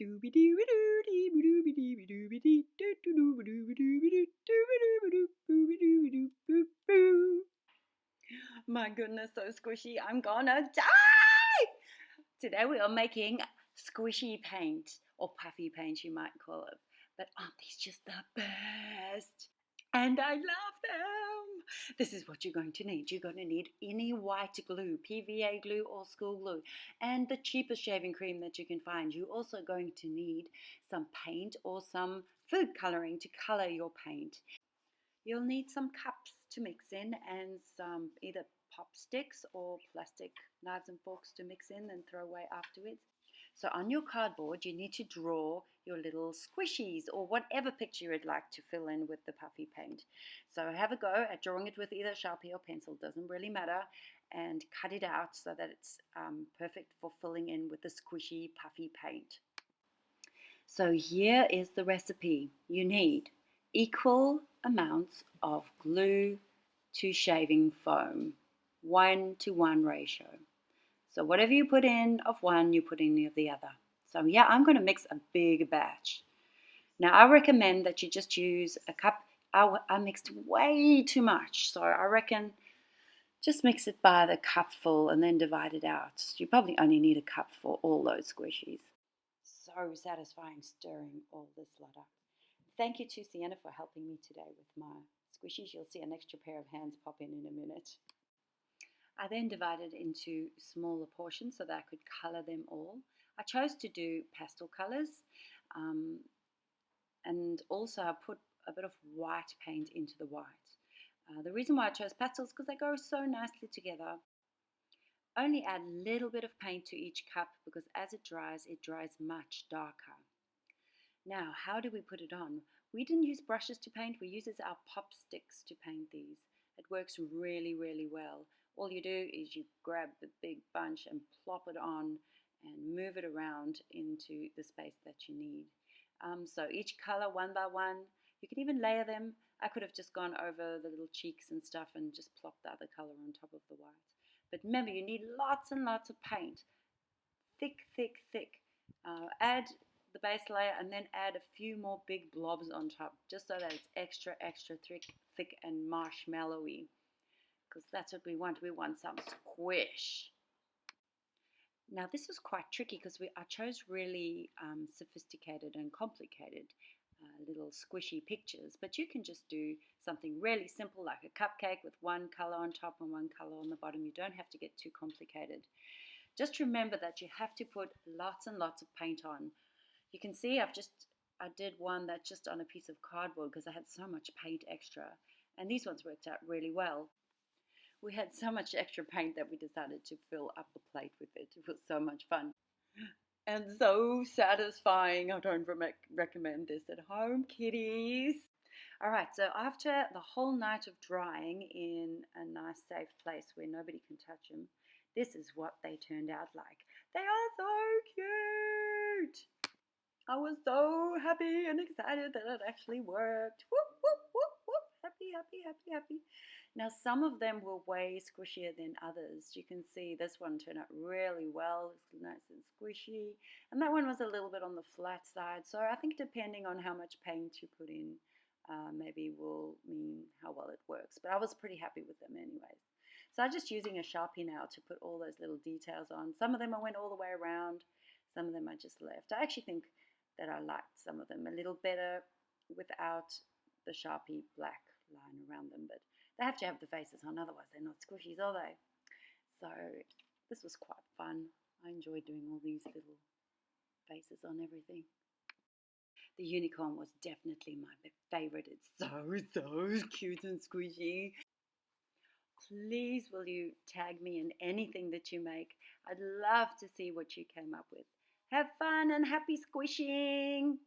My goodness, so squishy, I'm gonna die! Today we are making squishy paint, or puffy paint you might call it. But aren't these just the best? And I love them! This is what you're going to need. You're going to need any white glue, PVA glue or school glue, and the cheapest shaving cream that you can find. You're also going to need some paint or some food coloring to color your paint. You'll need some cups to mix in and some either pop sticks or plastic knives and forks to mix in and throw away afterwards. So on your cardboard, you need to draw your little squishies or whatever picture you'd like to fill in with the puffy paint. So have a go at drawing it with either Sharpie or pencil, doesn't really matter, and cut it out so that it's perfect for filling in with the squishy puffy paint. So here is the recipe. You need equal amounts of glue to shaving foam, 1-to-1 ratio. So whatever you put in of one, you put in of the other. So yeah, I'm going to mix a big batch. Now I recommend that you just use a cup. I mixed way too much, so I reckon just mix it by the cupful and then divide it out. You probably only need a cup for all those squishies. So satisfying stirring all this lot up. Thank you to Sienna for helping me today with my squishies. You'll see an extra pair of hands pop in a minute. I then divided into smaller portions so that I could colour them all. I chose to do pastel colours and also I put a bit of white paint into the white. The reason why I chose pastels is because they go so nicely together. Only add a little bit of paint to each cup because as it dries much darker. Now, how do we put it on? We didn't use brushes to paint, we use our pop sticks to paint these. It works really, really well. All you do is you grab the big bunch and plop it on and move it around into the space that you need. So each color one by one, you can even layer them. I could have just gone over the little cheeks and stuff and just plopped the other color on top of the white. But remember, you need lots and lots of paint. Thick, thick, thick. Add the base layer and then add a few more big blobs on top just so that it's extra, extra thick and marshmallowy. Because that's what we want. We want some squish. Now this was quite tricky because I chose really sophisticated and complicated little squishy pictures, but you can just do something really simple like a cupcake with one color on top and one color on the bottom. You don't have to get too complicated. Just remember that you have to put lots and lots of paint on. You can see I did one that's just on a piece of cardboard because I had so much paint extra, and these ones worked out really well. We had so much extra paint that we decided to fill up the plate with it. It was so much fun and so satisfying. I don't recommend this at home, kiddies. All right, so after the whole night of drying in a nice safe place where nobody can touch them, this is what they turned out like. They are so cute. I was so happy and excited that it actually worked. Whoop, whoop, whoop, whoop. Happy, happy, happy, happy. Now some of them were way squishier than others. You can see this one turned out really well. It's nice and squishy. And that one was a little bit on the flat side. So I think depending on how much paint you put in, maybe will mean how well it works. But I was pretty happy with them anyways. So I'm just using a Sharpie now to put all those little details on. Some of them I went all the way around. Some of them I just left. I actually think that I liked some of them a little better without the Sharpie black line around them. But they have to have the faces on, otherwise they're not squishies, are they? So this was quite fun. I enjoyed doing all these little faces on everything. The unicorn was definitely my favorite. It's so cute and squishy. Please will you tag me in anything that you make. I'd love to see what you came up with. Have fun and happy squishing!